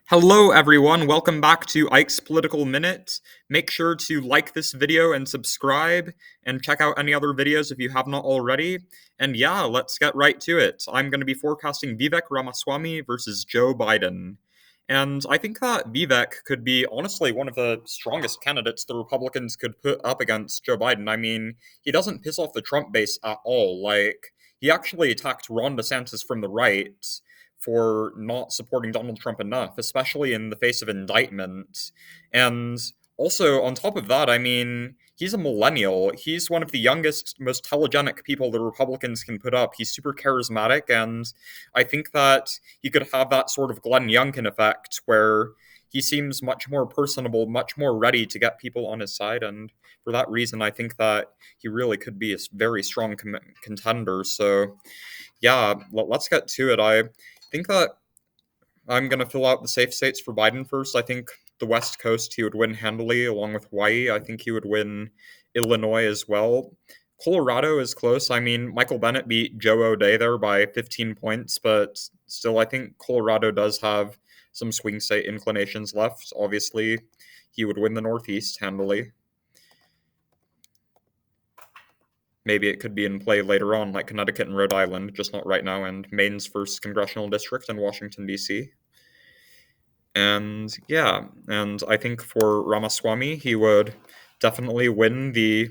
Hello, everyone. Welcome back to Ike's Political Minute. Make sure to like this video and subscribe, and check out any other videos if you have not already. And yeah, let's get right to it. I'm going to be forecasting Vivek Ramaswamy versus Joe Biden. And I think that Vivek could be honestly one of the strongest candidates the Republicans could put up against Joe Biden. I mean, he doesn't piss off the Trump base at all. He actually attacked Ron DeSantis from the right for not supporting Donald Trump enough, especially in the face of indictment. And also, on top of that, I mean, he's a millennial. He's one of the youngest, most telegenic people the Republicans can put up. He's super charismatic, and I think that he could have that sort of Glenn Youngkin effect where he seems much more personable, much more ready to get people on his side. And for that reason, I think that he really could be a very strong contender. So, yeah, let's get to it. I think that I'm going to fill out the safe states for Biden first. I think the West Coast he would win handily, along with Hawaii. I think he would win Illinois as well. Colorado is close. I mean, Michael Bennet beat Joe O'Dea there by 15 points, but still, I think Colorado does have some swing state inclinations left. Obviously, he would win the Northeast handily. Maybe it could be in play later on, like Connecticut and Rhode Island, just not right now, and Maine's first congressional district in Washington, D.C. And yeah, and I think for Ramaswamy, he would definitely win the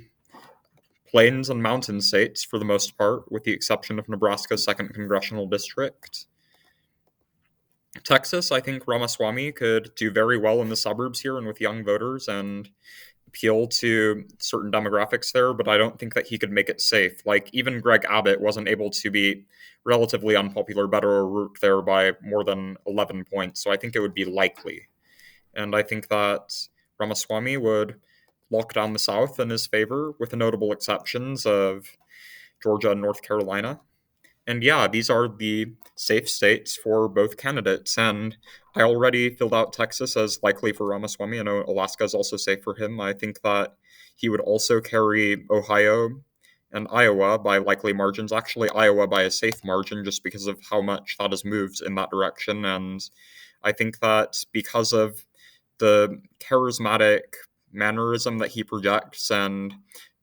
plains and mountain states for the most part, with the exception of Nebraska's second congressional district. Texas, I think Ramaswamy could do very well in the suburbs here and with young voters and appeal to certain demographics there, but I don't think that he could make it safe. Like, even Greg Abbott wasn't able to beat relatively unpopular Beto O'Rourke there by more than 11 points, so I think it would be likely. And I think that Ramaswamy would lock down the South in his favor, with the notable exceptions of Georgia and North Carolina. And yeah, these are the safe states for both candidates. And I already filled out Texas as likely for Ramaswamy. I know Alaska is also safe for him. I think that he would also carry Ohio and Iowa by likely margins. Actually, Iowa by a safe margin, just because of how much that has moved in that direction. And I think that because of the charismatic mannerism that he projects, and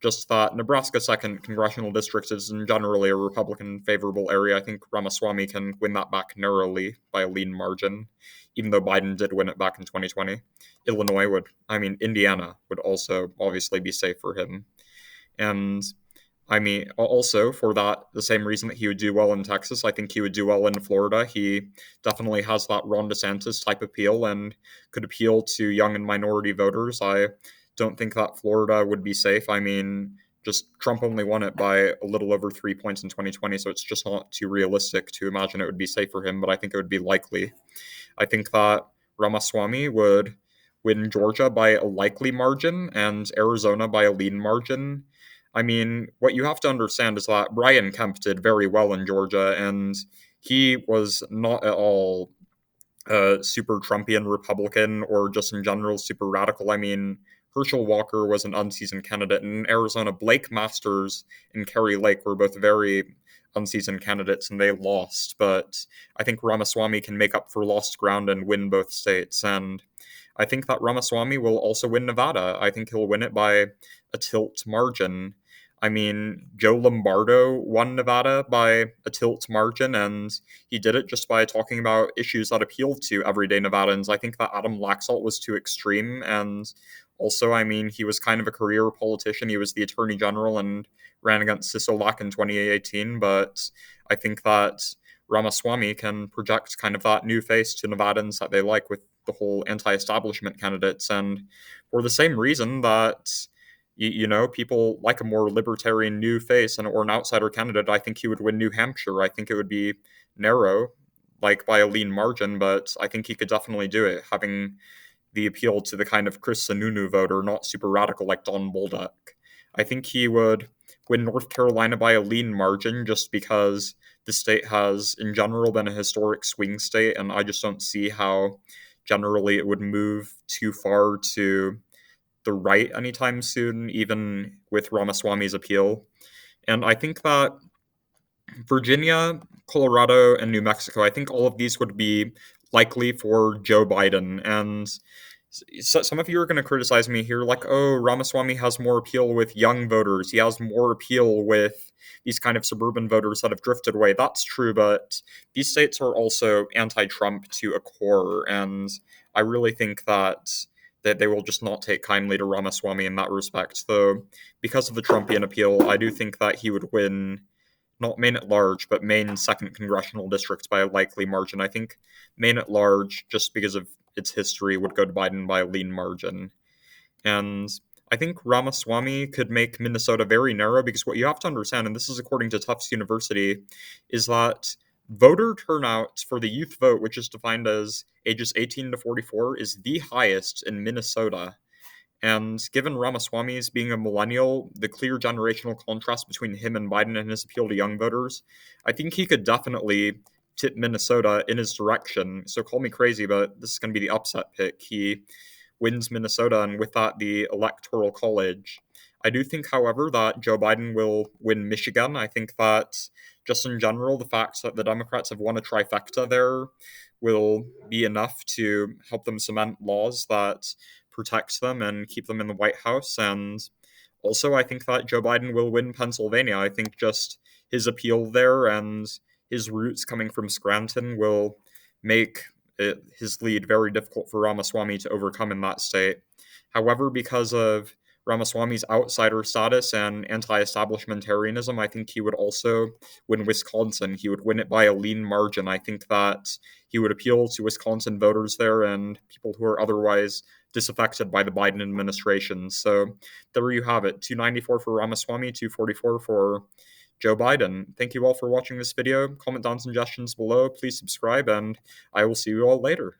just that Nebraska second congressional district is generally a Republican favorable area, I think Ramaswamy can win that back narrowly by a lean margin, even though Biden did win it back in 2020. Indiana would also obviously be safe for him. And I mean, also for that, the same reason that he would do well in Texas, I think he would do well in Florida. He definitely has that Ron DeSantis type appeal and could appeal to young and minority voters. I don't think that Florida would be safe. I mean, just Trump only won it by a little over 3 points in 2020, so it's just not too realistic to imagine it would be safe for him, but I think it would be likely. I think that Ramaswamy would win Georgia by a likely margin and Arizona by a lean margin. I mean, what you have to understand is that Brian Kemp did very well in Georgia, and he was not at all super Trumpian Republican or just in general super radical. I mean, Herschel Walker was an unseasoned candidate, and in Arizona, Blake Masters and Kerry Lake were both very unseasoned candidates, and they lost. But I think Ramaswamy can make up for lost ground and win both states. And I think that Ramaswamy will also win Nevada. I think he'll win it by a tilt margin. I mean, Joe Lombardo won Nevada by a tilt margin, and he did it just by talking about issues that appealed to everyday Nevadans. I think that Adam Laxalt was too extreme, and also, I mean, he was kind of a career politician. He was the attorney general and ran against Sisolak in 2018, but I think that Ramaswamy can project kind of that new face to Nevadans that they like with the whole anti-establishment candidates, and for the same reason that people like a more libertarian new face or an outsider candidate. I think he would win New Hampshire. I think it would be narrow, like by a lean margin, but I think he could definitely do it, having the appeal to the kind of Chris Sununu voter, not super radical like Don Bolduc. I think he would win North Carolina by a lean margin just because the state has, in general, been a historic swing state, and I just don't see how generally it would move too far to the right anytime soon, even with Ramaswamy's appeal. And I think that Virginia, Colorado, and New Mexico, I think all of these would be likely for Joe Biden. And so some of you are going to criticize me here, like, oh, Ramaswamy has more appeal with young voters. He has more appeal with these kind of suburban voters that have drifted away. That's true, but these states are also anti-Trump to a core, and I really think that they will just not take kindly to Ramaswamy in that respect. Though, because of the Trumpian appeal, I do think that he would win not Maine at large, but Maine second congressional district by a likely margin. I think Maine at large, just because of its history, would go to Biden by a lean margin. And I think Ramaswamy could make Minnesota very narrow because what you have to understand, and this is according to Tufts University, is that voter turnout for the youth vote, which is defined as ages 18 to 44, is the highest in Minnesota. And given Ramaswamy's being a millennial, the clear generational contrast between him and Biden and his appeal to young voters, I think he could definitely tip Minnesota in his direction. So call me crazy, but this is going to be the upset pick. He wins Minnesota, and with that, the Electoral College. I do think, however, that Joe Biden will win Michigan. I think that just in general, the fact that the Democrats have won a trifecta there will be enough to help them cement laws that protects them and keep them in the White House. And also, I think that Joe Biden will win Pennsylvania. I think just his appeal there and his roots coming from Scranton will make his lead very difficult for Ramaswamy to overcome in that state. However, because of Ramaswamy's outsider status and anti-establishmentarianism, I think he would also win Wisconsin. He would win it by a lean margin. I think that he would appeal to Wisconsin voters there and people who are otherwise disaffected by the Biden administration. So there you have it, 294 for Ramaswamy, 244 for Joe Biden. Thank you all for watching this video. Comment down suggestions below. Please subscribe, and I will see you all later.